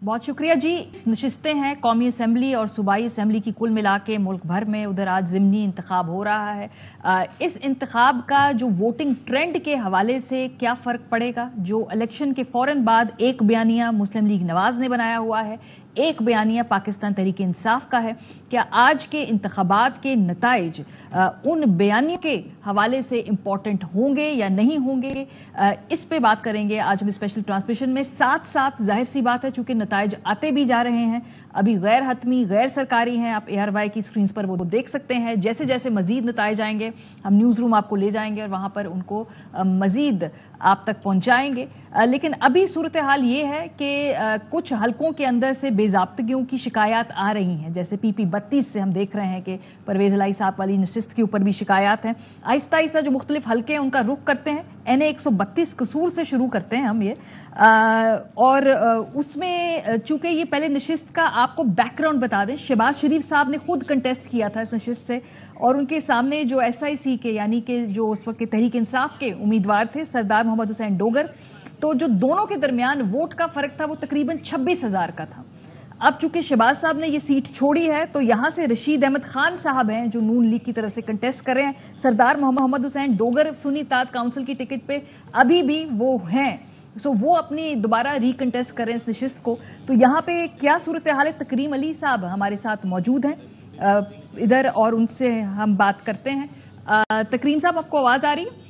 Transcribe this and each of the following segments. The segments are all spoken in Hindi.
बहुत शुक्रिया जी। नशिस्तें हैं कौमी असम्बली और सूबाई असम्बली की कुल मिला के मुल्क भर में, उधर आज ज़िमनी इंतखाब हो रहा है। इस इंतखाब का जो वोटिंग ट्रेंड के हवाले से क्या फ़र्क पड़ेगा? जो इलेक्शन के फ़ौरन बाद एक बयानिया मुस्लिम लीग नवाज़ ने बनाया हुआ है, एक बयानिया पाकिस्तान तहरीक इंसाफ का है। क्या आज के इंतखाबात के नताइज उन बयानियों के हवाले से इम्पॉर्टेंट होंगे या नहीं होंगे, इस पे बात करेंगे आज हम स्पेशल ट्रांसमिशन में। साथ साथ जाहिर सी बात है, चूंकि नताइज आते भी जा रहे हैं, अभी गैर हतमी गैर सरकारी हैं, आप ARY की स्क्रीन पर वो देख सकते हैं। जैसे जैसे मजीद नताइज आएंगे हम न्यूज़ रूम आपको ले जाएंगे और वहाँ पर उनको मजीद आप तक पहुँचाएंगे। लेकिन अभी सूरत हाल ये है कि कुछ हलकों के अंदर से बेज़ाब्तगियों की शिकायत आ रही हैं। जैसे PP 32 से हम देख रहे हैं कि परवेज़ इलाही साहब वाली नशिस्त के ऊपर भी शिकायत है। आहिस्ता आहिस्ता जो मुख्तलिफ हलके हैं उनका रुख करते हैं। NA 132 कसूर से शुरू करते हैं हम ये, और उसमें चूंकि ये पहले नशिस्त का आपको बैकग्राउंड बता दें, शहबाज शरीफ साहब ने खुद कंटेस्ट किया था इस नशिस्त से, और उनके सामने जो SIC के यानी कि जो उस वक्त के तहरीक इंसाफ के उम्मीदवार थे सरदार मोहम्मद हुसैन डोगर, तो जो दोनों के दरमियान वोट का फर्क था वो तकरीबन 26,000 का था। अब चूंकि शहबाज साहब ने ये सीट छोड़ी है तो यहाँ से रशीद अहमद खान साहब हैं जो नून लीग की तरफ से कंटेस्ट कर रहे हैं। सरदार मोहम्मद हुसैन डोगर सुन्नी इत्तेहाद काउंसिल की टिकट पे अभी भी वो हैं, सो वो अपनी दोबारा रिकंटेस्ट करें इस नशिस्त को। तो यहाँ पे क्या सूरत हाल है? तकरीम अली साहब हमारे साथ मौजूद हैं इधर और उनसे हम बात करते हैं। तकरीम साहब, आपको आवाज़ आ रही है?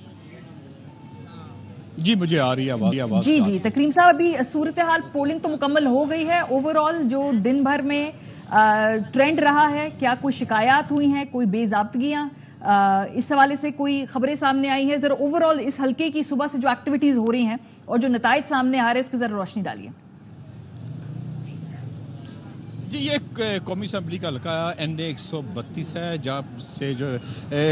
जी, मुझे आ रही है आवाज़। जी तकरीम साहब, अभी सूरत हाल पोलिंग तो मुकम्मल हो गई है। ओवरऑल जो दिन भर में ट्रेंड रहा है, क्या कोई शिकायत हुई हैं, कोई बेज़ाब्तगियाँ इस हवाले से कोई खबरें सामने आई हैं? ज़रा ओवरऑल इस हल्के की सुबह से जो एक्टिविटीज़ हो रही हैं और जो नताइज सामने आ रहे हैं उस पर ज़रा रोशनी डालिए। जी, ये कौमी असम्बली का हल्का NA 132 है, जहाँ से जो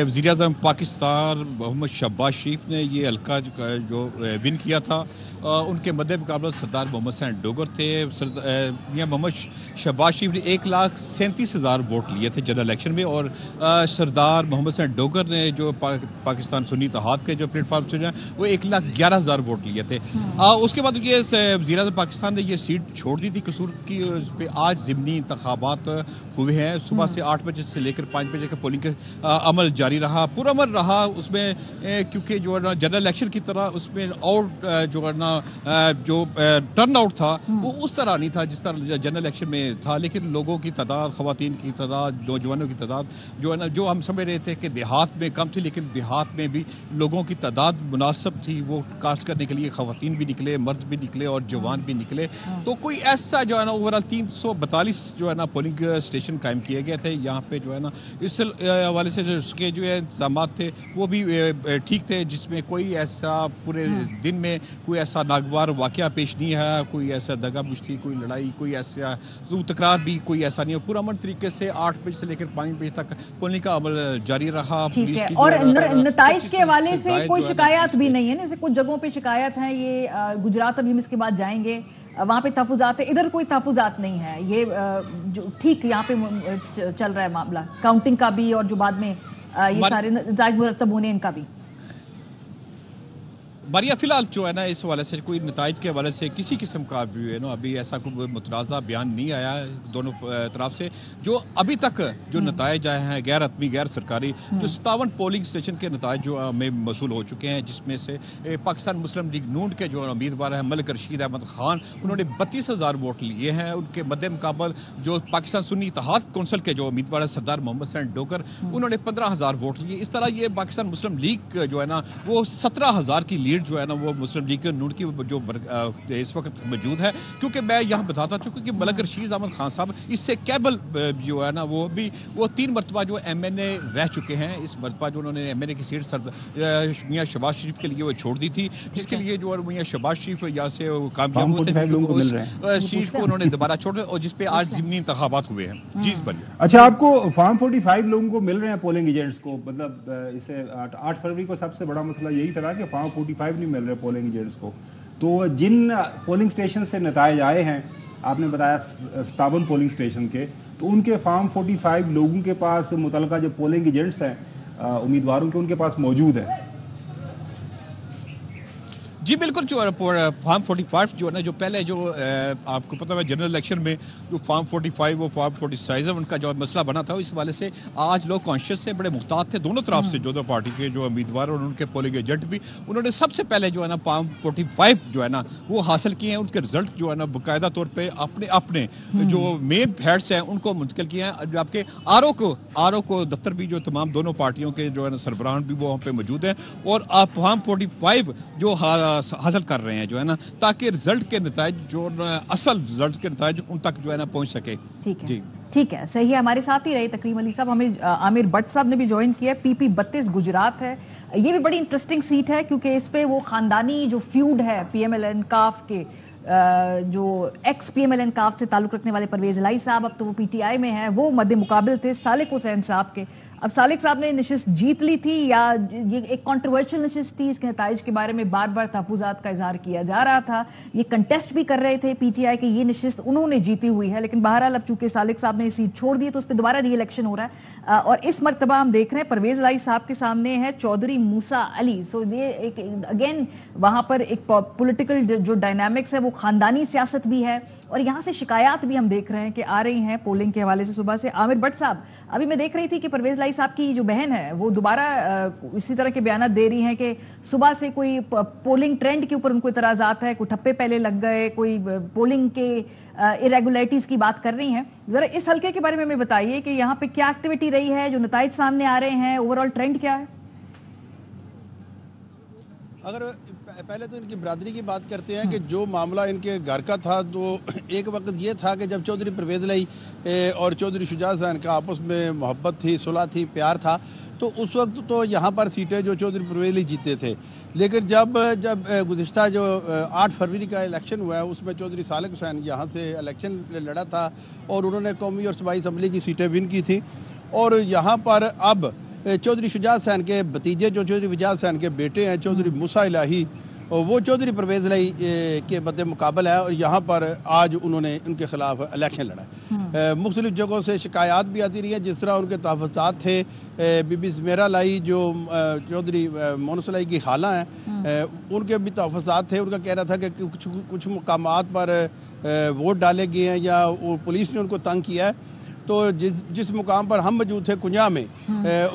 वज़ीर-ए-आज़म पाकिस्तान मोहम्मद शहबाज शरीफ ने ये हल्का जो विन किया था। उनके मद्दे मुकाबला सरदार मोहम्मद हुसैन डोगर थे। मियां मोहम्मद शहबाज शरीफ ने 1,37,000 वोट लिए थे जनरल इलेक्शन में, और सरदार मोहम्मद हुसैन डोगर ने जो पाकिस्तान सुन्नी इत्तेहाद के जो प्लेटफॉर्म से वो 1,11,000 वोट लिए थे। उसके बाद ये वज़ीर-ए-आज़म पाकिस्तान ने ये सीट छोड़ दी थी कसूर की। उस पर आज ज़िमनी इंतखाबात हुए हैं। सुबह से 8 बजे से लेकर 5 बजे का पोलिंग का अमल जारी रहा, पुरअमल रहा उसमें, क्योंकि जो है ना जनरल इलेक्शन की तरह उसमें और जो है ना जो टर्न आउट था वो उस तरह नहीं था जिस तरह जनरल इलेक्शन में था। लेकिन लोगों की तादाद, ख़वातीन की तादाद, नौजवानों की तादाद जो है ना, जो हम समझ रहे थे कि देहात में कम थी, लेकिन देहात में भी लोगों की तादाद मुनासिब थी। वो कास्ट करने के लिए ख़वातीन भी निकले, मर्द भी निकले और जवान भी निकले। तो कोई ऐसा जो है ना ओवरऑल 342 जो है ना पोलिंग स्टेशन कायम किए गए थे यहाँ पे जो है ना। इस हवाले से उसके जो इंतजाम थे वो भी ठीक थे, जिसमें कोई ऐसा पूरे दिन में कोई ऐसा नागवार वाक़या पेश नहीं है, कोई ऐसा दगा मुश्ती, कोई लड़ाई, कोई ऐसा तकरार भी कोई ऐसा नहीं है। पूरा अमन तरीके से 8 बजे से लेकर 5 बजे तक पोलिंग का अमल जारी रहा। और नताइज के हवाले से कोई शिकायत भी नहीं है ना? जैसे कुछ जगहों पे शिकायत है, ये गुजरात अभी हम इसके बाद जाएंगे, वहाँ पे तहफ़्फ़ुज़ात है, इधर कोई तहफ़्फ़ुज़ात नहीं है। ये जो ठीक यहाँ पे चल रहा है मामला काउंटिंग का भी, और जो बाद में ये सारे नताइज मुरतब होने इनका भी। मारिया फिलहाल जो है ना इस हवाले से कोई नताइज के हवाले से किसी किस्म का भी है ना अभी ऐसा कोई मुतनाज़ा बयान नहीं आया दोनों तरफ से। जो अभी तक जो नताइज आए हैं गैर हतमी गैर सरकारी, जो 57 पोलिंग स्टेशन के नताइज जो हमें मसूल हो चुके हैं, जिसमें से पाकिस्तान मुस्लिम लीग नून के जो उम्मीदवार हैं मलिक रशीद अहमद खान, उन्होंने 32,000 वोट लिए हैं। उनके मद्दे मुकाबल जो पाकिस्तान सुन्नी इत्तेहाद कौंसिल के जो उम्मीदवार हैं सरदार मोहम्मद हुसैन डोगर, उन्होंने 15,000 वोट लिए। इस तरह ये पाकिस्तान मुस्लिम लीग जो है ना वो 17,000 की लीड जो है ना वो मुस्लिम लीग के नून की जो इस वक्त मौजूद है। क्योंकि मैं यहाँ बताता चूँकि कि मलिक रशीद अहमद खान साहब इससे कैबल जो है ना वो 3 मरतबा जो MNA रह चुके हैं। इस मरतबा जो उन्होंने MNA की सीट मियां शहबाज शरीफ के लिए वो छोड़ दी थी, जिसके लिए जो मियां शहबाज शरीफ यहाँ से कामयाब होते हैं, सीट को उन्होंने दोबारा छोड़ दिया, और जिसपे आज ज़िमनी इंतखाबात हुए हैं। जी बलिए। अच्छा, आपको फार्म 45 लोगों को मिल रहे हैं पोलिंग एजेंट्स को? मतलब इसे 8 फरवरी को सबसे बड़ा मसला यही था कि फार्म 45 नहीं मिल रहे पोलिंग एजेंट्स को। तो जिन पोलिंग स्टेशन से नताइज आए हैं, आपने बताया 57 पोलिंग स्टेशन के, तो उनके फार्म 45 लोगों के पास मुतलका जो पोलिंग एजेंट्स हैं उम्मीदवारों के, उनके पास मौजूद है? जी बिल्कुल, जो फार्म 45 जो है ना, जो पहले जो आपको पता है जनरल इलेक्शन में जो फार्म 45 वो फार्म 47 उनका जो मसला बना था, इस वाले से आज लोग कॉन्शियस से बड़े मुहतात थे दोनों तरफ से, जो पार्टी के जो उम्मीदवार और उनके पोलिंग एजेंट भी, उन्होंने सबसे पहले जो है ना फार्म 45 जो है ना वो हासिल किए हैं। उनके रिजल्ट जो है ना बाकायदा तौर पर अपने अपने जो मेन हेड्स हैं उनको मुंतकिल किए हैं। आपके आर ओ को दफ्तर भी जो तमाम दोनों पार्टियों के जो है ना सरबराहान भी वो वहाँ पे मौजूद हैं, और आप फार्म 45 जो हासिल कर रहे हैं जो है ना, ताकि रिजल्ट के नतायज जो असल रिजल्ट के नतायज उन तक जो है ना पहुंच सके। ठीक है, ठीक है, सही है। हमारे साथ ही रहे तकरीम अली साहब, हमें आमिर भट्ट साहब ने भी ज्वाइन किया। PP 32 गुजरात है, ये भी बड़ी इंटरेस्टिंग सीट है क्योंकि इस पे वो खानदानी जो फ्यूड है PMLN काफ के जो एक्स PMLN काफ से ताल्लुक रखने वाले परवेज इलाही साहब, अब तो वो PTI में है, वो मद्दे मुकाबिल थे सालिक हुसैन साहब के। अब सालिक साहब ने नशिस्त जीत ली थी, या ये एक कंट्रोवर्शियल नशिस्त थी, इसके नताइज के बारे में बार बार तहफ़्फ़ुज़ात का इजहार किया जा रहा था। ये कंटेस्ट भी कर रहे थे PTI के, ये नशिस्त उन्होंने जीती हुई है, लेकिन बहरहाल अब चूंकि सालिक साहब ने ये सीट छोड़ दी है तो उस पर दोबारा री इलेक्शन हो रहा है। और इस मरतबा हम देख रहे हैं परवेज इलाही साहब के सामने है चौधरी मूसा अली। सो ये एक अगेन वहाँ पर एक पॉलिटिकल जो डायनामिक्स है वो ख़ानदानी सियासत भी है, और यहाँ से शिकायत भी हम देख रहे हैं कि आ रही हैं पोलिंग के हवाले से सुबह से। आमिर भट्ट साहब, अभी मैं देख रही थी कि परवेज इलाही साहब की जो बहन है वो दोबारा इसी तरह के बयान दे रही हैं कि सुबह से कोई पोलिंग ट्रेंड के ऊपर उनको इतराज़ात है, कोई ठप्पे पहले लग गए, कोई पोलिंग के इरेगुलरिटीज़ की बात कर रही हैं। ज़रा इस हल्के के बारे में हमें बताइए कि यहाँ पे क्या एक्टिविटी रही है, जो नताइज सामने आ रहे हैं, ओवरऑल ट्रेंड क्या है? अगर पहले तो इनकी बरादरी की बात करते हैं कि जो मामला इनके घर का था, तो एक वक्त ये था कि जब चौधरी परवेज इलाही और चौधरी शुजा हुसैन का आपस में मोहब्बत थी, सुलह थी, प्यार था, तो उस वक्त तो यहाँ पर सीटें जो चौधरी परवेज इलाही जीते थे। लेकिन जब गुज़िश्ता जो 8 फरवरी का इलेक्शन हुआ है उसमें चौधरी सालिक हुसैन यहाँ से इलेक्शन लड़ा था और उन्होंने कौमी और सूबाई असम्बली की सीटें विन की थी, और यहाँ पर अब चौधरी शुजा हुसैन के भतीजे जो चौधरी वजाद हुसैन के बेटे हैं चौधरी मूसा इलाही, वो चौधरी परवेज इलाही के मद्दे मुकाबल है, और यहाँ पर आज उन्होंने उनके खिलाफ इलेक्शन लड़ा। मुख्तलिफ जगहों से शिकायत भी आती रही है, जिस तरह उनके तहफ़्फ़ुज़ात थे बीबी ज़मेरा इलाही जो चौधरी मोनस इलाही की खाला हैं, उनके भी तहफ़्फ़ुज़ात थे। उनका कहना था कि कुछ मकामात पर वोट डाले गए हैं या पुलिस ने उनको तंग किया है। तो जिस मुकाम पर हम मौजूद थे कुंजा में,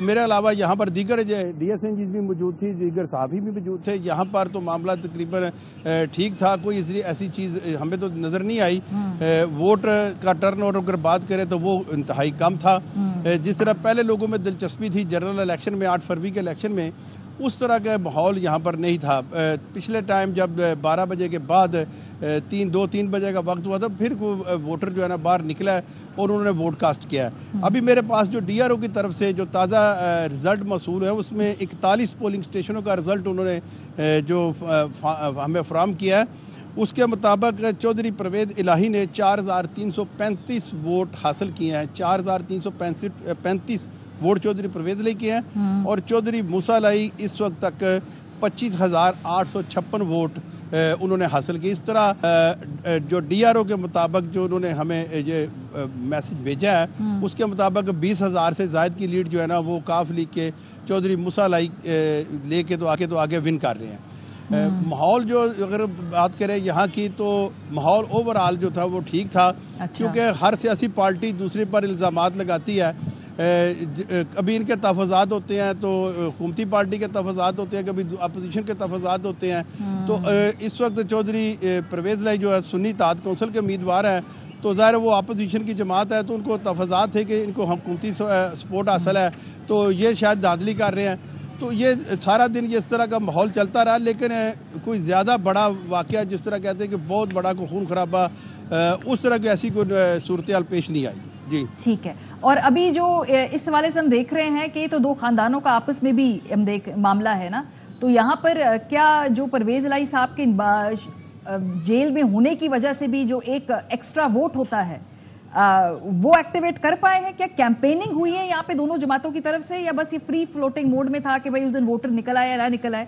मेरे अलावा यहाँ पर दीगर DSNG भी मौजूद थी, दीगर सहाफ़ी भी मौजूद थे। यहाँ पर तो मामला तकरीबन ठीक था, कोई इसलिए ऐसी चीज़ हमें तो नज़र नहीं आई। वोट का टर्न ओवर अगर बात करें तो वो इंतहाई कम था। जिस तरह पहले लोगों में दिलचस्पी थी जनरल इलेक्शन में, 8 फरवरी के इलेक्शन में, उस तरह का माहौल यहाँ पर नहीं था। पिछले टाइम जब 12 बजे के बाद 2-3 बजे का वक्त हुआ था, फिर वोटर जो है ना बाहर निकला है और उन्होंने वोट कास्ट किया है। अभी मेरे पास जो DRO की तरफ से जो ताज़ा रिज़ल्ट मौसूल है उसमें 41 पोलिंग स्टेशनों का रिज़ल्ट उन्होंने जो हमें फराहम किया है, उसके मुताबिक चौधरी परवेज इलाही ने 4335 वोट हासिल किए हैं। 4335 वोट चौधरी परवेज इलाही किए हैं, और चौधरी मूसा इलाही इस वक्त तक 25,856 वोट उन्होंने हासिल किए। इस तरह जो DRO के मुताबिक जो उन्होंने हमें ये मैसेज भेजा है उसके मुताबिक 20,000 से ज़ायद की लीड जो है ना वो काफ लीग के चौधरी मूसा इलाही लेके तो आगे विन कर रहे हैं। माहौल जो अगर बात करें यहाँ की, तो माहौल ओवरऑल जो था वो ठीक था। अच्छा। क्योंकि हर सियासी पार्टी दूसरे पर इल्ज़ामात लगाती है। कभी इनके तहफ़्फ़ुज़ात होते हैं तो हुकूमती पार्टी के तहफ़्फ़ुज़ात होते हैं, कभी अपोजिशन के तहफ़्फ़ुज़ात होते हैं। तो इस वक्त चौधरी परवेज इलाही जो है सुन्नी इत्तेहाद कौंसिल के उम्मीदवार हैं, तो ज़ाहिर वो अपोजिशन की जमात है, तो उनको तहफ़्फ़ुज़ात थे कि इनको हुकूमती सपोर्ट हासिल है, तो ये शायद धांधली कर रहे हैं। तो ये सारा दिन ये इस तरह का माहौल चलता रहा, लेकिन कोई ज़्यादा बड़ा वाक़या जिस तरह कहते हैं कि बहुत बड़ा कोई खून खराबा, उस तरह की ऐसी कोई सूरत हाल पेश नहीं आई। जी ठीक है। और अभी जो इस हवाले से हम देख रहे हैं कि तो दो खानदानों का आपस में भी मामला है ना, तो यहाँ पर क्या जो परवेज इलाही साहब के जेल में होने की वजह से भी जो एक एक्स्ट्रा वोट होता है वो एक्टिवेट कर पाए हैं? क्या कैंपेनिंग हुई है यहाँ पे दोनों जमातों की तरफ से, या बस ये फ्री फ्लोटिंग मोड में था कि भाई उस दिन वोटर निकल आए या ना निकल आए?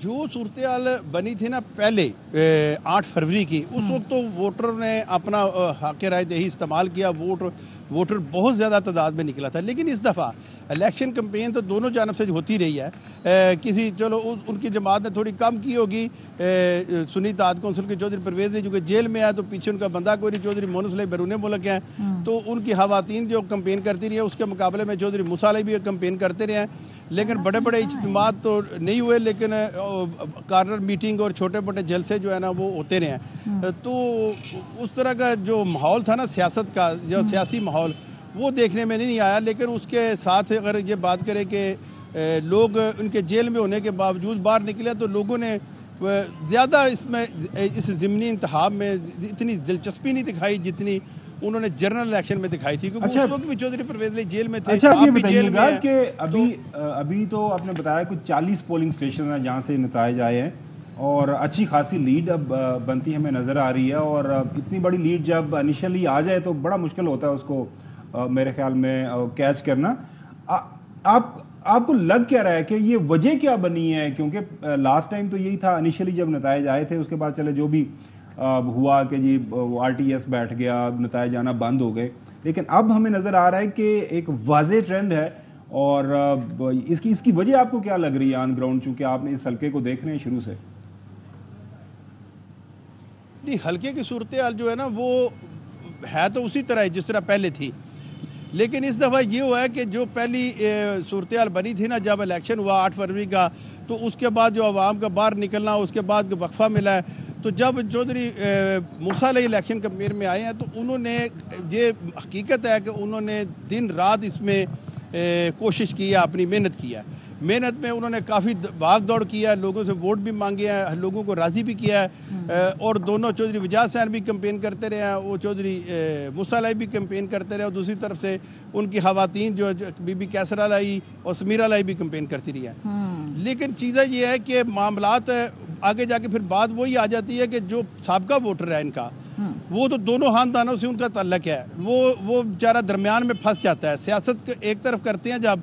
जो सूरत हाल बनी थी ना पहले 8 फरवरी की, उस वक्त तो वोटर ने अपना हक राय दही इस्तेमाल किया, वोट वोटर बहुत ज़्यादा तादाद में निकला था। लेकिन इस दफ़ा इलेक्शन कैंपेन तो दोनों जानब से होती रही है। किसी चलो उनकी जमात ने थोड़ी कम की होगी, सुन्नी इत्तेहाद कौंसिल के चौधरी परवेज़ ने, जो कि जेल में है तो पीछे उनका बंदा कोई नहीं, चौधरी मोहन सलाई बैरून मुल्क हैं, तो उनकी खवातीन जो कैंपेन करती रही है उसके मुकाबले में चौधरी मूसा अली भी कैंपेन करते रहे हैं। लेकिन बड़े बड़े इज्तिमात तो नहीं हुए, लेकिन कार्नर मीटिंग और छोटे मोटे जलसे जो है ना वो होते रहे हैं। तो उस तरह का जो माहौल था ना सियासत का, जो सियासी माहौल, वो देखने में नहीं आया। लेकिन उसके साथ अगर ये बात करें कि लोग उनके जेल में होने के बावजूद बाहर निकले, तो लोगों ने ज़्यादा इसमें इस ज़िमनी इंतखाब में इतनी दिलचस्पी नहीं दिखाई जितनी उन्होंने जनरल इलेक्शन में दिखाई थी, क्योंकि उस वक्त भी चौधरी परवेज़ अली जेल में थे। अच्छा, आप ये बताइएगा कि अभी तो आपने बताया कुछ 40 पोलिंग स्टेशन हैं जहाँ से नताइज आए हैं और अच्छी खासी लीड अब बनती हमें नज़र आ रही है। और इतनी बड़ी लीड जब इनिशियली आ जाए तो बड़ा मुश्किल होता है उसको मेरे ख्याल में कैच करना। आपको लग क्या रहा है कि ये वजह क्या बनी है? क्योंकि लास्ट टाइम तो यही था, इनिशियली जब नताइज आए थे उसके बाद चले जो भी हुआ कि जी RTS बैठ गया, नताइज आना बंद हो गए, लेकिन अब हमें नज़र आ रहा है कि एक वाज़ेह ट्रेंड है। और इसकी वजह आपको क्या लग रही है ऑन ग्राउंड, चूंकि आपने इस हल्के को देख रहे हैं शुरू से? नहीं, हल्के की सूरत हाल जो है ना वो है तो उसी तरह है जिस तरह पहले थी, लेकिन इस दफ़ा ये हुआ है कि जो पहली सूरत हाल बनी थी ना जब इलेक्शन हुआ 8 फरवरी का, तो उसके बाद जो आवाम का बाहर निकलना, उसके बाद वक्फा मिला है, तो जब चौधरी मूसा अली इलेक्शन कैंपेन में आए हैं तो उन्होंने, ये हकीकत है कि उन्होंने दिन रात इसमें कोशिश की है, अपनी मेहनत की है। मेहनत में उन्होंने काफ़ी भाग दौड़ किया है, लोगों से वोट भी मांगे हैं, लोगों को राज़ी भी किया है। और दोनों चौधरी वजाद हुसैन भी कैंपेन करते रहे हैं, वो चौधरी मूसा अली भी कैंपेन करते रहे, और दूसरी तरफ से उनकी खवातीन जो बीबी कैसर अली और समीरा अली भी कैंपेन करती रही हैं। लेकिन चीज़ें ये है कि मामलात आगे जाके फिर बात वही आ जाती है कि जो साबका वोटर है इनका, वो तो दोनों खानदानों से उनका ताल्लुक है, वो बेचारा दरमियान में फंस जाता है। सियासत एक तरफ करते हैं जब,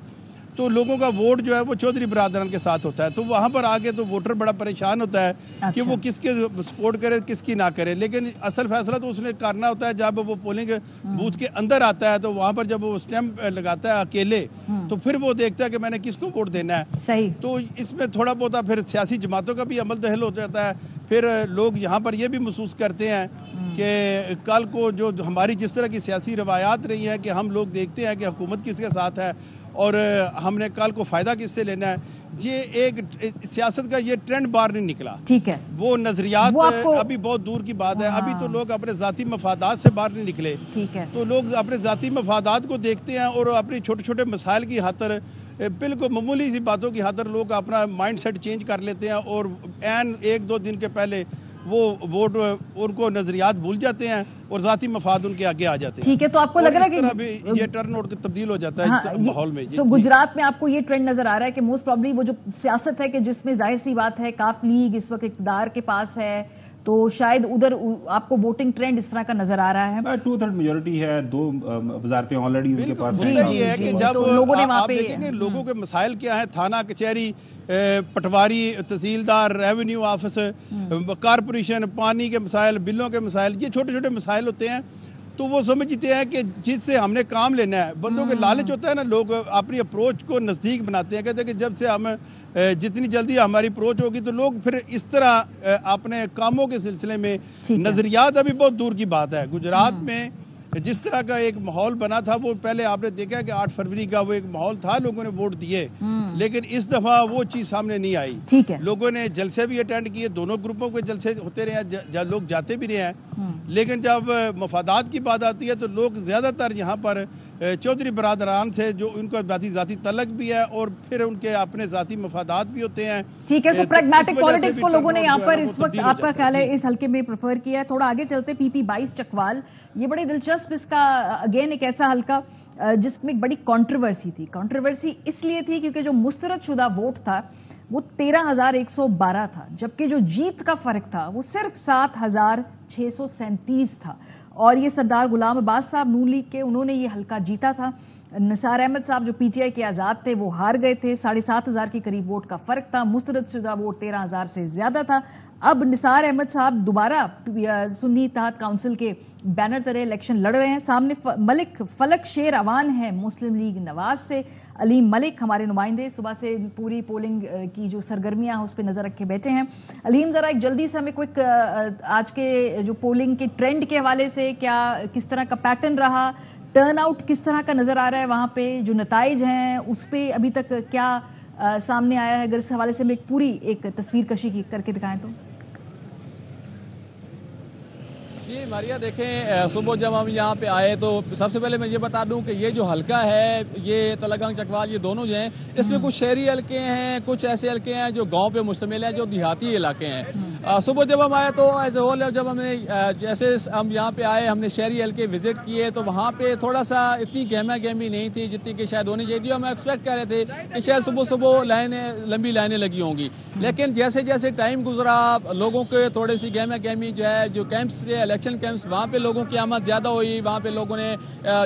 तो लोगों का वोट जो है वो चौधरी बरादरान के साथ होता है, तो वहाँ पर आके तो वोटर बड़ा परेशान होता है। अच्छा। कि वो किसके सपोर्ट करे किसकी ना करे। लेकिन असल फैसला तो उसने करना होता है जब वो पोलिंग बूथ के अंदर आता है, तो वहाँ पर जब वो स्टैंप लगाता है अकेले, तो फिर वो देखता है कि मैंने किसको वोट देना है। सही। तो इसमें थोड़ा बहुत फिर सियासी जमातों का भी अमल दखल हो जाता है। फिर लोग यहाँ पर ये भी महसूस करते हैं कि कल को जो हमारी जिस तरह की सियासी रवायात रही है कि हम लोग देखते हैं कि हुकूमत किसके साथ है और हमने कल को फ़ायदा किससे लेना है, ये एक सियासत का ये ट्रेंड बाहर नहीं निकला। ठीक है, वो नजरियात अभी बहुत दूर की बात है। अभी तो लोग अपने ज़ाती मफादात से बाहर नहीं निकले। ठीक है, तो लोग अपने ज़ाती मफादात को देखते हैं और अपनी छोटे छोटे मसाइल की खातर, बिल्कुल मामूली सी बातों की खातर लोग अपना माइंड सेट चेंज कर लेते हैं और एन 1-2 दिन के पहले वो वोट उनको नजरियात भूल जाते हैं और जाती मफाद उनके आगे आ जाते हैं। ठीक है, तो आपको लग रहा है कि ये टर्न आउट तब्दील हो जाता है इस माहौल में। सो गुजरात में आपको ये ट्रेंड नजर आ रहा है कि मोस्ट प्रॉब्ली वो जो सियासत है कि जिसमें जाहिर सी बात है काफ लीग इस वक्त इक़्तिदार के पास है, तो शायद उधर आपको वोटिंग ट्रेंड इस तरह का नजर आ रहा है। 2/3 मेजोरिटी है, 2 वजारतें ऑलरेडी उनके पास है। कि जब तो लोगों ने वहाँ पे देखेंगे लोगों के मसाइल क्या है, थाना कचहरी, पटवारी, तहसीलदार, रेवेन्यू ऑफिस, कारपोरेशन, पानी के मसाइल, बिलों के मसाइल, ये छोटे छोटे मसाइल होते हैं। तो वो समझते हैं कि जिससे हमने काम लेना है, बंदों के लालच होता है ना, लोग अपनी अप्रोच को नज़दीक बनाते हैं। कहते हैं कि जब से हम जितनी जल्दी हमारी अप्रोच होगी तो लोग फिर इस तरह अपने कामों के सिलसिले में, नज़रियात अभी बहुत दूर की बात है। गुजरात में जिस तरह का एक माहौल बना था वो पहले आपने देखा कि 8 फरवरी का वो एक माहौल था, लोगों ने वोट दिए, लेकिन इस दफा वो चीज सामने नहीं आई। ठीक है, लोगों ने जलसे भी अटेंड किए, दोनों ग्रुपों के जलसे होते रहे, लोग जाते भी रहे हैं, लेकिन जब मफादात की बात आती है तो लोग ज्यादातर यहाँ पर चौधरी बरादरान से जो उनका जाती तलक भी है और फिर उनके अपने जाती मफादात भी होते हैं। ठीक है, सो प्रैग्मेटिक पॉलिटिक्स को लोगों ने यहाँ पर इस वक्त आपका ख्याल है इस हल्के में प्रेफर किया है। थोड़ा आगे चलते, PP 22 चकवाल, ये बड़ी दिलचस्प, इसका अगेन एक ऐसा हल्का जिसमें एक बड़ी कंट्रोवर्सी थी। कंट्रोवर्सी इसलिए थी क्योंकि जो मुस्तरद शुदा वोट था वो 13,112 था, जबकि जो जीत का फर्क था वो सिर्फ 7,637 था। और ये सरदार गुलाम अब्बास साहब नून लीग के, उन्होंने ये हल्का जीता था। निसार अहमद साहब जो पीटीआई के आज़ाद थे वो हार गए थे, 7,500 के करीब वोट का फर्क था, मुस्तरद शुदा वोट 13,000 से ज्यादा था। अब निसार अहमद साहब दोबारा सुन्नी इत्तेहाद काउंसिल के बैनर तले इलेक्शन लड़ रहे हैं। सामने मलिक फलक शेर अवान है मुस्लिम लीग नवाज से। अलीम मलिक हमारे नुमाइंदे सुबह से पूरी पोलिंग की जो सरगर्मियां हैं उस पर नजर रखे बैठे हैं। अलीम, जरा एक जल्दी से हमें क्विक आज के जो पोलिंग के ट्रेंड के हवाले से क्या किस तरह का पैटर्न रहा, टर्न आउट किस तरह का नजर आ रहा है, वहां पे जो नताइज हैं उस पे अभी तक क्या सामने आया है, अगर इस हवाले से हमें एक पूरी एक तस्वीर कशी करके दिखाएं तो। जी मारिया, देखें सुबह जब हम यहाँ पे आए तो सबसे पहले मैं ये बता दूं कि ये जो हलका है, ये तलगंग चकवाल, ये दोनों जो हैं, इसमें कुछ शहरी हलके हैं, कुछ ऐसे हलके हैं जो गांव पे मुश्तमिल हैं, जो देहाती इलाके हैं। सुबह जब हम आए तो एज ए होल जब हमने जैसे हम यहाँ पे आए, हमने शहरी हलके विजिट किए तो वहाँ पे थोड़ा सा इतनी गहमा गहमी नहीं थी जितनी कि शायद होनी चाहिए थी। हम एक्सपेक्ट कर रहे थे कि शायद सुबह सुबह लंबी लाइनें लगी होंगी, लेकिन जैसे जैसे टाइम गुजरा लोगों के थोड़ी सी गहमा गहमी जो है, जो कैंप्स थे इलेक्शन कैंप्स, वहाँ पे लोगों की आमद ज़्यादा हुई। वहाँ पे लोगों ने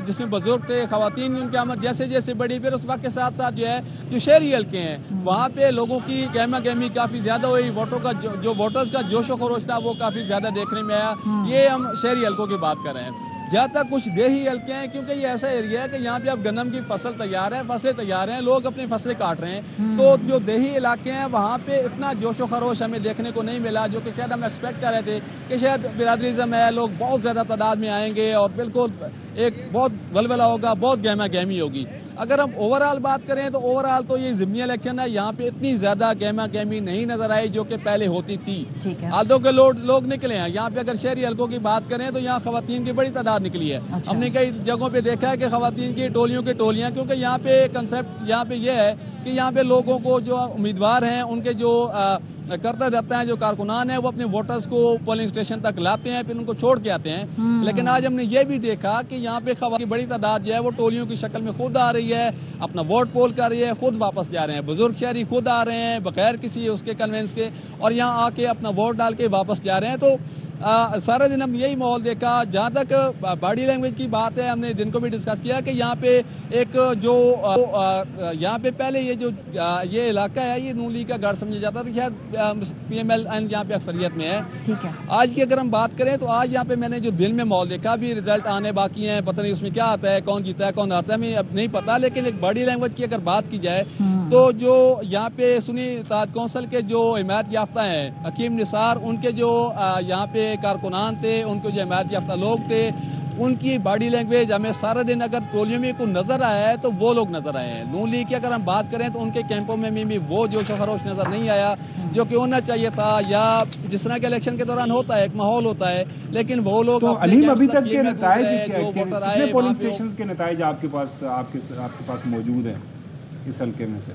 जिसमें बुजुर्ग थे, खवातीन, उनकी आमद जैसे जैसे बढ़ी। फिर उस वक्त के साथ साथ जो है जो शहरी हल्के हैं वहाँ पे लोगों की गहमा गहमी काफ़ी ज़्यादा हुई। वोटों का जो वोटर्स का जोश व खरोश था वो काफ़ी ज़्यादा देखने में आया। ये हम शहरी हल्कों की बात कर रहे हैं। जहाँ तक कुछ देही हल्के हैं, क्योंकि ये ऐसा एरिया है कि यहाँ पे अब गन्नम की फसल तैयार है, फसलें तैयार हैं, लोग अपनी फसलें काट रहे हैं। तो जो देही इलाके हैं वहाँ पे इतना जोशो खरोश हमें देखने को नहीं मिला, जो कि शायद हम एक्सपेक्ट कर रहे थे कि शायद बिरादरीज़म है, लोग बहुत ज़्यादा तादाद में आएंगे और बिल्कुल एक बहुत वलवला होगा, बहुत गहमा गहमी होगी। अगर हम ओवरऑल बात करें तो ओवरऑल तो ये ज़िमनी इलेक्शन है, यहाँ पे इतनी ज़्यादा गहमा गहमी नहीं नजर आई जो कि पहले होती थी। आधों के लोग निकले हैं। यहाँ पे अगर शहरी हल्कों की बात करें तो यहाँ खवातीन की बड़ी तादाद निकली है। अच्छा। हमने कई जगहों पे देखा है कि खवातीन की टोलियों की टोलियां, क्योंकि यहाँ पे कंसेप्ट यहाँ पे ये है कि यहाँ पे लोगों को जो उम्मीदवार हैं उनके जो करते रहते हैं, जो कारकुनान है, वो अपने वोटर्स को पोलिंग स्टेशन तक लाते हैं, फिर उनको छोड़ के आते हैं। लेकिन आज हमने ये भी देखा कि यहाँ पे खवातीन की बड़ी तादाद जो है वो टोलियों की शक्ल में खुद आ रही है, अपना वोट पोल कर रही है, खुद वापस जा रहे हैं। बुजुर्ग शहरी खुद आ रहे हैं बगैर किसी उसके कन्वेंस के, और यहाँ आके अपना वोट डाल के वापस जा रहे हैं। तो सारा दिन हम यही माहौल देखा। जहाँ तक बॉडी लैंग्वेज की बात है, हमने दिन को भी डिस्कस किया कि यहाँ पे एक जो यहाँ पे पहले ये इलाका है, ये नून लीग का गढ़ समझा जाता था, शायद PMLN यहाँ पे अक्सरियत में है। ठीक है। आज की अगर हम बात करें तो आज यहाँ पे मैंने जो दिन में माहौल देखा, अभी रिजल्ट आने बाकी हैं, पता नहीं उसमें क्या आता है, कौन जीता है कौन हारता है, हमें अब नहीं पता। लेकिन एक बॉडी लैंग्वेज की अगर बात की जाए तो जो यहाँ पे सुन्नी इत्तेहाद कौंसिल के जो हिमायत याफ्ता हैं हकीम निसार, उनके जो यहाँ पे कारकुनान थे, उनको जो हिमायत याफ्ता लोग थे, उनकी बॉडी लैंग्वेज हमें सारा दिन अगर टोलियों में को नजर आया है तो वो लोग नजर आए हैं। नून लीग की अगर हम बात करें तो उनके कैंपों में भी वो जोश खरोश नजर नहीं आया जो कि होना चाहिए था, या जिस तरह के इलेक्शन के दौरान होता है, एक माहौल होता है। लेकिन वो लोग तो अलीम, अभी तक के नताइज कितने पोलिंग स्टेशंस के नताइज आपके पास मौजूद हैं इस हल्के में से?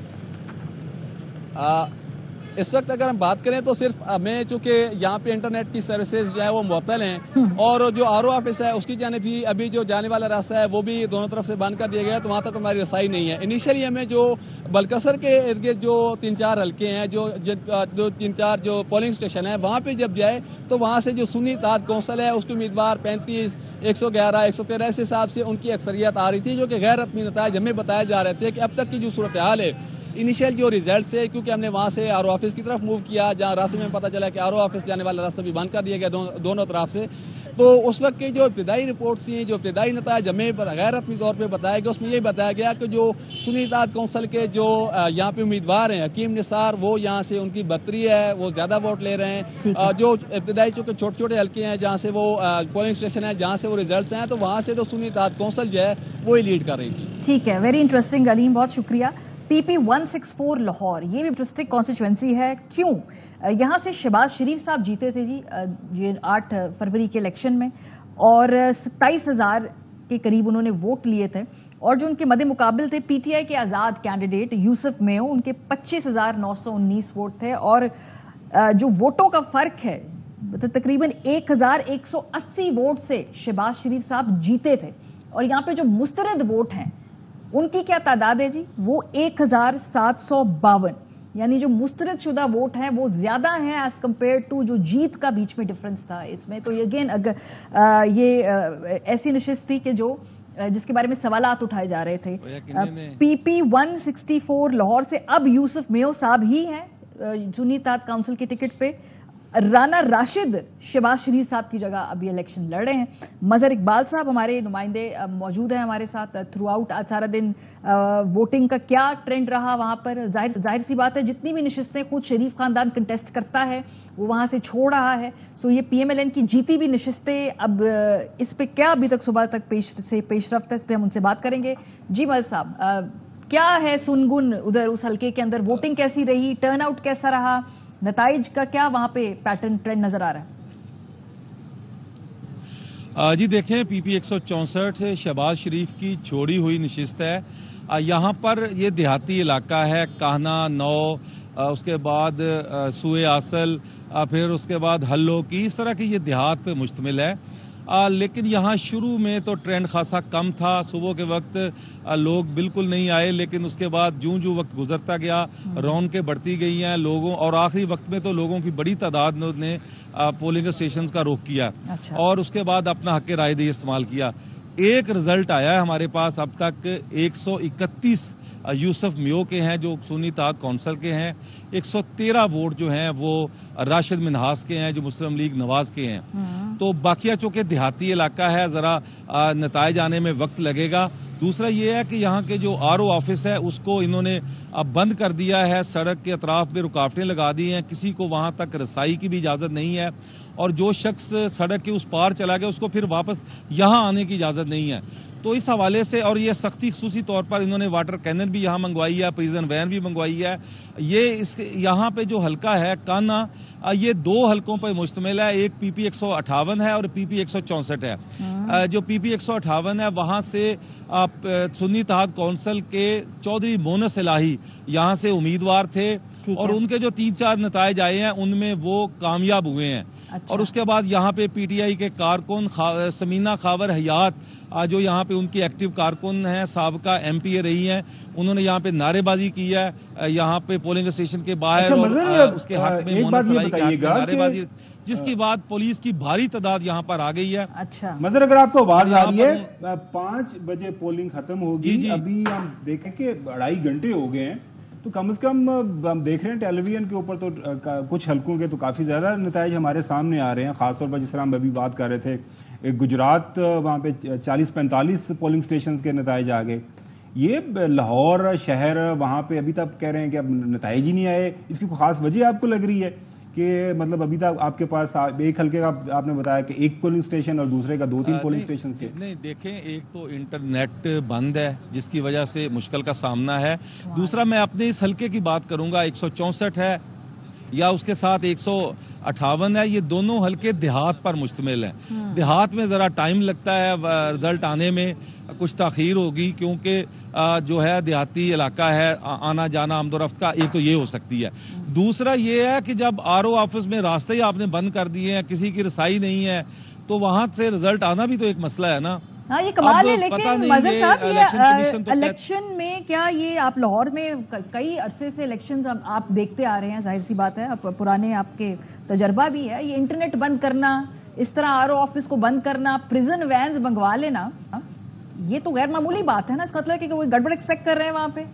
इस वक्त अगर हम बात करें तो सिर्फ हमें, चूंकि यहाँ पे इंटरनेट की सर्विसेज जो है वो मुअत्तल हैं, और जो RO ऑफिस है उसकी जाने भी अभी जो जाने वाला रास्ता है वो भी दोनों तरफ से बंद कर दिया गया है, तो वहाँ तक हमारी रसाई नहीं है। इनिशियली हमें जो बलकसर के इर्द गिर्द जो 3-4 हल्के हैं, जो 3-4 जो पोलिंग स्टेशन है, वहाँ पे जब जाए तो वहाँ से जो सुन्नी इत्तेहाद कौंसिल है उसके उम्मीदवार 35, 111, 113 इस हिसाब से उनकी अक्सरियत आ रही थी, जो कि गैर रस्मी नताइज हमें बताए जा रहे थे कि अब तक की जो सूरत हाल है, इनिशियल जो रिजल्ट है, क्योंकि हमने वहाँ से RO ऑफिस की तरफ मूव किया, जहाँ रास्ते में पता चला कि RO ऑफिस जाने वाला रास्ता भी बंद कर दिया गया दोनों तरफ से। तो उस वक्त की जो इब्तिदाई रिपोर्ट थी, जो इब्तिदाई नताइज हमें गैर रस्मी तौर पर बताया गया, उसमें यही बताया गया कि जो सुन्नी इत्तेहाद कौंसिल के जो यहाँ पे उम्मीदवार हैं हकीम निसार, वो यहाँ से उनकी बदतरी है, वो ज़्यादा वोट ले रहे हैं। जो इब्तिदाई चूँकि छोटे छोटे हल्के हैं जहाँ से वो पोलिंग स्टेशन है, जहाँ से वो रिजल्ट हैं, तो वहाँ से तो सुन्नी इत्तेहाद कौंसिल जो है वो ही लीड कर रही थी। ठीक है, वेरी इंटरेस्टिंग अलीम, बहुत शुक्रिया। PP 164 लाहौर, ये भी डिस्ट्रिक्ट कॉन्स्टिट्यूंसी है। क्यों? यहाँ से शहबाज शरीफ साहब जीते थे जी ये 8 फरवरी के इलेक्शन में, और 27,000 के करीब उन्होंने वोट लिए थे, और जो उनके मद्दे मुकाबिल थे PTI के आज़ाद कैंडिडेट यूसुफ मेयो, उनके 25,919 वोट थे, और जो वोटों का फ़र्क है मतलब तकरीबन 1,180 वोट से शहबाज शरीफ साहब जीते थे। और यहाँ पे जो मुस्तरद वोट हैं उनकी क्या तादाद है जी? वो 1,752, यानी जो मुस्तरद शुदा वोट हैं वो ज़्यादा हैं एज़ कम्पेयर टू जो जीत का बीच में डिफरेंस था इसमें। तो ये अगेन अगर ये ऐसी नशिस्त थी कि जो जिसके बारे में सवालात उठाए जा रहे थे। PP 164 लाहौर से अब यूसुफ मेयो साहब ही हैं सुन्नी इत्तेहाद काउंसिल के टिकट पे। राना राशिद शहबाज शरीफ साहब की जगह अभी इलेक्शन लड़ रहे हैं। मजहर इकबाल साहब हमारे नुमाइंदे मौजूद हैं हमारे साथ थ्रू आउट आज सारा दिन। वोटिंग का क्या ट्रेंड रहा वहाँ पर? जाहिर सी बात है जितनी भी नशिस्तें खुद शरीफ खानदान कंटेस्ट करता है वो वहाँ से छोड़ रहा है। सो ये PMLN की जीती भी नशिस्तें, अब इस पे क्या अभी तक सुबह तक पेशरफ्त है, इस पर हम उनसे बात करेंगे। जी मजहर साहब, क्या है सुनगुन उधर उस हल्के के अंदर? वोटिंग कैसी रही, टर्नआउट कैसा रहा, नताइज का क्या वहां पे पैटर्न ट्रेंड नजर आ रहा है? जी देखें, PP 164 शहबाज शरीफ की छोड़ी हुई नशिस्त है। यहाँ पर ये देहाती इलाका है, काहना, नौ, उसके बाद सुए आसल, फिर उसके बाद हल्लो की, इस तरह की ये देहात पे मुश्तमिल है। लेकिन यहाँ शुरू में तो ट्रेंड खासा कम था। सुबह के वक्त लोग बिल्कुल नहीं आए, लेकिन उसके बाद जूं जूं वक्त गुजरता गया रौनकें बढ़ती गई हैं लोगों, और आखिरी वक्त में तो लोगों की बड़ी तादाद ने पोलिंग स्टेशन का रुख किया। अच्छा। और उसके बाद अपना हक राय दही इस्तेमाल किया। एक रिजल्ट आया है हमारे पास अब तक 131 यूसुफ मियो के हैं जो सुन्नी इत्तेहाद कौंसिल के हैं। 113 वोट जो हैं वो राशिद मिन्हास के हैं जो मुस्लिम लीग नवाज के हैं। तो बाकिया चूँकि देहाती इलाका है, ज़रा नताइज आने में वक्त लगेगा। दूसरा ये है कि यहाँ के जो RO ऑफिस है उसको इन्होंने अब बंद कर दिया है, सड़क के अतराफ में रुकावटें लगा दी हैं, किसी को वहाँ तक रसाई की भी इजाज़त नहीं है, और जो शख्स सड़क के उस पार चला गया उसको फिर वापस यहाँ आने की इजाज़त नहीं है। तो इस हवाले से, और ये सख्ती खुसूसी तौर पर इन्होंने वाटर कैनन भी यहाँ मंगवाई है, प्रिजन वैन भी मंगवाई है। ये इस यहाँ पे जो हल्का है काना, ये दो हलकों पर मुश्तमिल है, एक PP 158 है और PP 164 है। जो PP 158 है वहाँ से सुन्नी इत्तेहाद कौंसिल के चौधरी मोनस इलाही यहाँ से उम्मीदवार थे, और उनके जो 3-4 नताइज आए हैं उनमें वो कामयाब हुए हैं। अच्छा। और उसके बाद यहाँ पे PTI के कारकुन समीना खावर हयात, जो यहाँ पे उनकी एक्टिव कारकुन हैं, साबका MPA रही हैं, उन्होंने यहाँ पे नारेबाजी की है यहाँ पे पोलिंग स्टेशन के बाहर। अच्छा, और उसके हक में नारेबाजी, जिसकी बाद पुलिस की भारी तादाद यहाँ पर आ गई है। अच्छा मजर, अगर आपको आवाज आ रही है, 5 बजे पोलिंग खत्म होगी, अभी हम देखें कि 2.5 घंटे हो गए हैं, तो कम से कम हम देख रहे हैं टेलीविजन के ऊपर तो कुछ हलकों के तो काफ़ी ज़्यादा नताइज हमारे सामने आ रहे हैं। ख़ासतौर पर जिस तरह हम अभी बात कर रहे थे, गुजरात वहाँ पे 40-45 पोलिंग स्टेशन के नताइज आ गए। ये लाहौर शहर वहाँ पे अभी तक कह रहे हैं कि अब नताइज ही नहीं आए। इसकी कोई ख़ास वजह आपको लग रही है कि मतलब अभी तक आपके पास एक हल्के का आपने बताया कि एक पोलिंग स्टेशन और दूसरे का 2-3 पोलिंग स्टेशन के? नहीं, देखें, एक तो इंटरनेट बंद है जिसकी वजह से मुश्किल का सामना है। दूसरा मैं अपने इस हल्के की बात करूंगा, 164 है या उसके साथ 158 है, ये दोनों हल्के देहात पर मुश्तमिल हैं। देहात में ज़रा टाइम लगता है रिजल्ट आने में, कुछ ताख़ीर होगी क्योंकि जो है देहाती इलाका है, आना जाना आमदोरफ्त का एक तो ये हो सकती है। दूसरा ये है कि जब RO ऑफिस में रास्ते ही आपने बंद कर दिए हैं, किसी की रसाई नहीं है, तो वहाँ से रिजल्ट आना भी तो एक मसला है ना। हाँ, ये कमाल है। लेकिन मजहर साहब, ये इलेक्शन में क्या ये आप लाहौर में कई अरसे से इलेक्शंस आप देखते आ रहे हैं, जाहिर सी बात है, आप पुराने आपके तजर्बा भी है, ये इंटरनेट बंद करना, इस तरह RO ऑफिस को बंद करना, प्रिजन वैन्स मंगवा लेना, ये तो गैर मामूली बात है ना। इसका मतलब है कि कोई गड़बड़ एक्सपेक्ट कर रहे हैं वहां पे?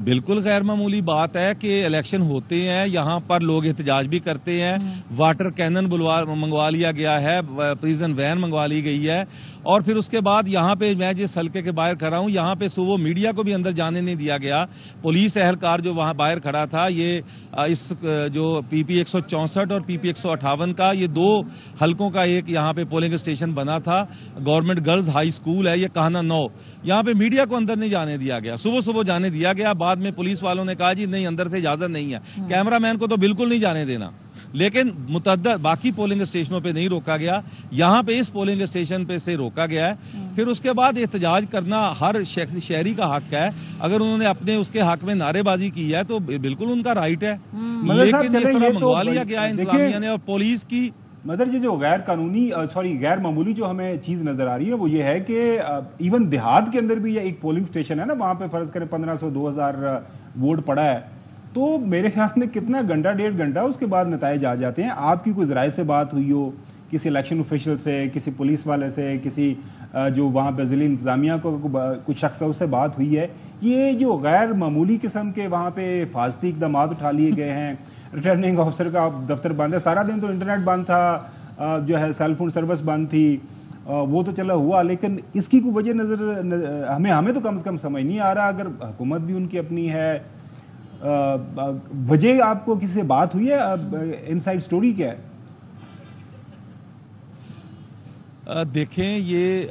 बिल्कुल गैर मामूली बात है कि इलेक्शन होते हैं, यहाँ पर लोग एहतजाज भी करते हैं, वाटर कैनन मंगवा लिया गया है, प्रिजन वैन मंगवा ली गई है, और फिर उसके बाद यहाँ पे मैं जिस हल्के के बाहर खड़ा हूँ, यहाँ पे सुबह मीडिया को भी अंदर जाने नहीं दिया गया। पुलिस एहलकार जो वहाँ बाहर खड़ा था, ये इस जो PP 164 और PP 158 का, ये 2 हल्कों का एक यहाँ पे पोलिंग स्टेशन बना था। गवर्नमेंट गर्ल्स हाई स्कूल है ये, काहना 9, यहाँ पे मीडिया को अंदर नहीं जाने दिया गया। सुबह सुबह जाने दिया गया, बाद में पुलिस वालों ने कहा जी नहीं, अंदर से इजाजत नहीं है। कैमरामैन को तो बिल्कुल नहीं जाने देना, लेकिन मुतअद्दिद बाकी पोलिंग स्टेशनों पे नहीं रोका गया, यहाँ पे इस पोलिंग स्टेशन पे से रोका गया है। फिर उसके बाद एहतजाज करना हर शहरी का हक है, अगर उन्होंने अपने उसके हक में नारेबाजी की है तो बिल्कुल उनका राइट है, लेकिन इस तरह मंगवा लिया गया है इंतजामिया ने और पुलिस की। मदर जी, जो गैर मामूली जो हमें चीज़ नज़र आ रही है वो ये है कि इवन देहात के अंदर भी ये एक पोलिंग स्टेशन है ना, वहाँ पे फ़र्ज़ करें 1500-2000 वोट पड़ा है, तो मेरे ख्याल में कितना घंटा 1.5 घंटा उसके बाद नताइज आ जाते हैं। आपकी कोई ज़राए से बात हुई हो किसी इलेक्शन ऑफिशियल से, किसी पुलिस वाले से, किसी जो वहाँ पे ज़िली इंतज़ामिया को कुछ शख्सों से बात हुई है, ये जो गैर मामूली किस्म के वहाँ पे फासदी इक़दाम उठा लिए गए हैं। रिटर्निंग ऑफिसर का दफ्तर बंद है, सारा दिन तो इंटरनेट बंद था, जो है सेल फोन सर्विस बंद थी, वो तो चला हुआ, लेकिन इसकी कोई वजह नज़र हमें तो कम से कम समझ नहीं आ रहा। अगर हुकूमत भी उनकी अपनी है, वजह आपको किसी से बात हुई है, इनसाइड स्टोरी क्या है? देखें, ये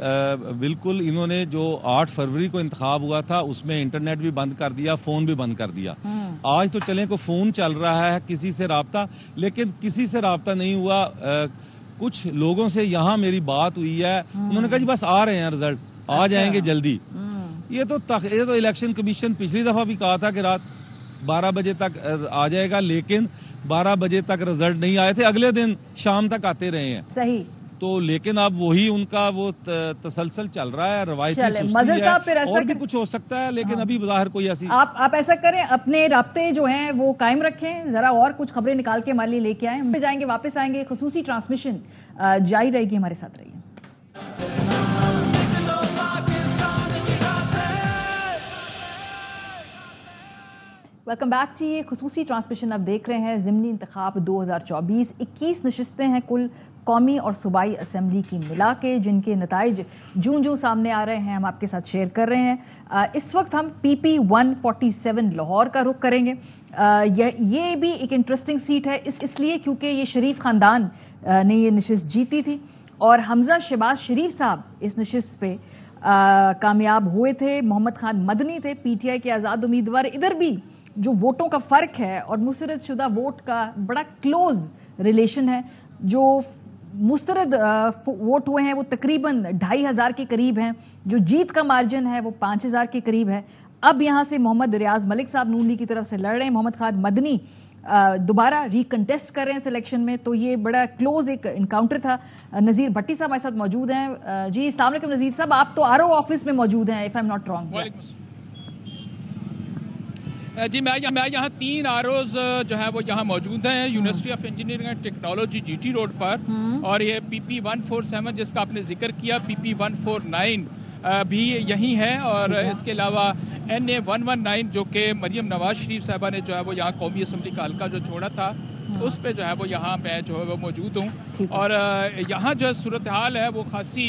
बिल्कुल इन्होंने जो 8 फरवरी को इंतखाब हुआ था उसमें इंटरनेट भी बंद कर दिया, फ़ोन भी बंद कर दिया। आज तो चलें को फ़ोन चल रहा है, किसी से राब्ता, लेकिन किसी से राब्ता नहीं हुआ। कुछ लोगों से यहाँ मेरी बात हुई है, उन्होंने कहा जी बस आ रहे हैं रिजल्ट, आ जाएंगे जल्दी। ये तो इलेक्शन कमीशन पिछली दफ़ा भी कहा था कि रात 12 बजे तक आ जाएगा, लेकिन 12 बजे तक रिजल्ट नहीं आए थे, अगले दिन शाम तक आते रहे हैं। सही। तो लेकिन अब वही उनका वो तसलसल चल रहा है, रवायती सुस्ती है, और भी कुछ हो सकता है, लेकिन अभी बाहर कोई ऐसी आप ऐसा करें, अपने राब्ते जो हैं वो कायम रखें, जरा और कुछ खबरें निकाल के हमारे लिए लेके आए, हम जाएंगे, वापस आएंगे, खुसूसी ट्रांसमिशन जारी रहेगी, हमारे साथ रहिए। वेलकम बैक जी। ये खुसूसी ट्रांसमिशन आप देख रहे हैं। ज़िमनी इंतखाब 2024, 21 नशिस्तें हैं कुल कौमी और सूबाई असम्बली की मिला के, जिनके नताइज जूं सामने आ रहे हैं हम आपके साथ शेयर कर रहे हैं। इस वक्त हम PP 147 लाहौर का रुख करेंगे। ये भी एक इंटरेस्टिंग सीट है इसलिए क्योंकि ये शरीफ ख़ानदान ने ये नशिस्त जीती थी और हमजा शहबाज शरीफ साहब इस नशिस्त पे कामयाब हुए थे। मोहम्मद खान मदनी थे PTI के आज़ाद उम्मीदवार। इधर भी जो वोटों का फ़र्क है और मुस्तरद शुदा वोट का बड़ा क्लोज रिलेशन है। जो मुस्तरद वोट हुए हैं वो तकरीबन 2500 के करीब हैं, जो जीत का मार्जिन है वो 5000 के करीब है। अब यहाँ से मोहम्मद रियाज मलिक साहब नून लीग की तरफ से लड़ रहे हैं, मोहम्मद खान मदनी दोबारा रिकंटेस्ट कर रहे हैं सिलेक्शन में, तो ये बड़ा क्लोज एक इनकाउंटर था। नज़ीर भट्टी साहब हमारे साथ मौजूद हैं। जी अस्सलाम वालेकुम नज़ीर साहब, आप तो RO ऑफिस में मौजूद हैं, if I am not wrong. जी मैं यहाँ 3 ROs जो है वो यहाँ मौजूद हैं, university of engineering and technology GT road पर, और ये PP 147 जिसका आपने जिक्र किया, PP 149 भी यही है, और इसके अलावा NA 119 जो कि मरियम नवाज शरीफ साहबा ने जो है वो यहाँ कौमी असम्बली का हल्का जो छोड़ा था उस पे जो है वो यहाँ मैं जो है वो मौजूद हूँ। और यहाँ जो सूरत हाल है वो खासी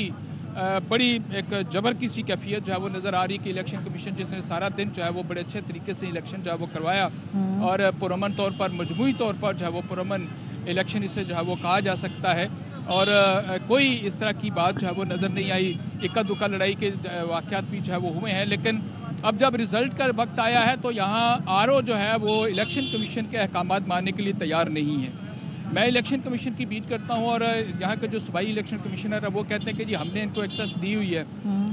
बड़ी एक जबर की सी कैफियत जो है वो नज़र आ रही है कि इलेक्शन कमीशन जिसने सारा दिन जो है वो बड़े अच्छे तरीके से इलेक्शन जो है वो करवाया और पुरअमन तौर पर, मजमूई तौर पर जो है वो पुरअमन इलेक्शन इसे जो है वो कहा जा सकता है, और कोई इस तरह की बात जो है वो नज़र नहीं आई। इक्का दुक्का लड़ाई के वाक़यात भी जो है वो हुए हैं, लेकिन अब जब रिज़ल्ट का वक्त आया है तो यहाँ RO जो है वो इलेक्शन कमीशन के अहकामात मानने के लिए तैयार नहीं है। मैं इलेक्शन कमीशन की बीट करता हूँ और यहाँ के जो सूबाई इलेक्शन कमिश्नर है वो कहते हैं कि जी हमने इनको एक्सेस दी हुई है।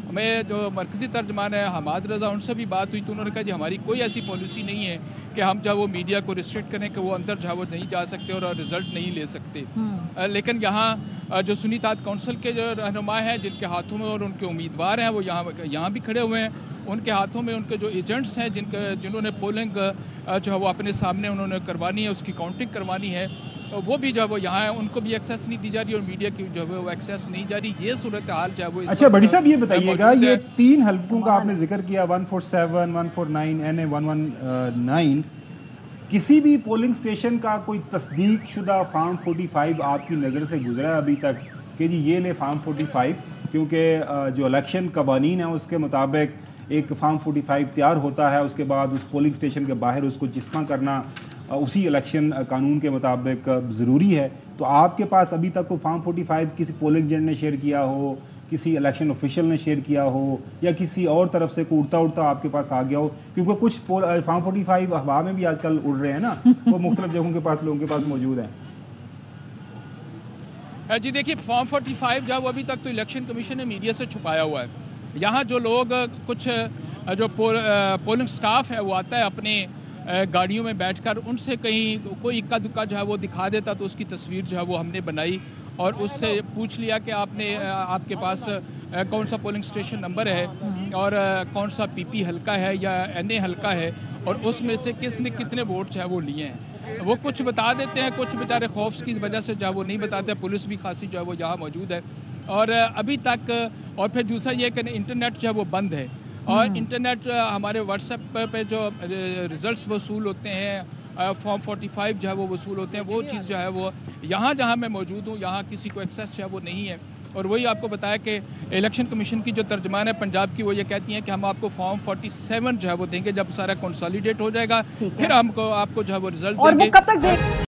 हमें जो मरकज़ी तर्जमान है हमाद रज़ा, उनसे भी बात हुई तो उन्होंने कहा जी हमारी कोई ऐसी पॉलिसी नहीं है कि हम जो वो मीडिया को रिस्ट्रिक्ट करें कि वो अंदर जो है वो नहीं जा सकते और रिज़ल्ट नहीं ले सकते। लेकिन यहाँ जो सुन्नी इत्तेहाद काउंसिल के जो रहनुमा हैं जिनके हाथों में और उनके उम्मीदवार हैं वो यहाँ भी खड़े हुए हैं, उनके हाथों में उनके जो एजेंट्स हैं जिन्होंने पोलिंग जो है वो अपने सामने उन्होंने करवानी है, उसकी काउंटिंग करवानी है, वो भी जो है वो यहाँ है, उनको भी एक्सेस नहीं दी जा रही और मीडिया की जो है वो एक्सेस नहीं जा रही। ये सूरत हाल जो है वो। अच्छा बड़ी साहब ये बताइएगा, ये 3 हल्कों का आपने जिक्र किया 147, 149, NA 119, किसी भी पोलिंग स्टेशन का कोई तस्दीक शुदा फार्म 45 आपकी नज़र से गुजरा है अभी तक कि जी ये ले फार्म 45? क्योंकि जो इलेक्शन कवानीन है उसके मुताबिक एक फार्म 45 तैयार होता है, उसके बाद उस पोलिंग स्टेशन के बाहर उसको जिस्मा करना उसी इलेक्शन कानून के मुताबिक ज़रूरी है। तो आपके पास अभी तक कोई फार्म 45 किसी पोलिंग एजेंट ने शेयर किया हो, किसी इलेक्शन ऑफिशियल ने शेयर किया हो, या किसी और तरफ से कोई उड़ता आपके पास आ गया हो? क्योंकि कुछ फार्म 45 हवा में भी आजकल उड़ रहे हैं ना, वो मुख्तलिफ जगहों के पास लोगों के पास मौजूद हैं। जी देखिए, फॉर्म 45 जो अभी तक तो इलेक्शन कमीशन ने मीडिया से छुपाया हुआ है। यहाँ जो लोग कुछ जो पोलिंग स्टाफ है वो आता है अपने गाड़ियों में बैठकर, उनसे कहीं कोई इक्का दुक्का जो है वो दिखा देता तो उसकी तस्वीर जो है वो हमने बनाई और उससे पूछ लिया कि आपके पास कौन सा पोलिंग स्टेशन नंबर है और कौन सा PP हल्का है या NA हल्का है और उसमें से किसने कितने वोट जो है वो लिए हैं। वो कुछ बता देते हैं, कुछ बेचारे खौफ की वजह से जो है वो नहीं बताते। पुलिस भी खासी जो है वो यहाँ मौजूद है और अभी तक। और फिर दूसरा ये कि इंटरनेट जो है वो बंद है और इंटरनेट हमारे व्हाट्सएप पे जो रिजल्ट्स वसूल होते हैं, फॉर्म 45 जो है वो वसूल होते हैं, वो चीज़ जो है वो यहाँ जहाँ मैं मौजूद हूँ यहाँ किसी को एक्सेस जो है वो नहीं है। और वही आपको बताया कि इलेक्शन कमीशन की जो तर्जमान है पंजाब की, वो ये कहती हैं कि हम आपको फॉर्म 47 जो है वो देंगे जब सारा कंसोलिडेट हो जाएगा, फिर हमको आपको जो है वो रिजल्ट देंगे। और वो कब तक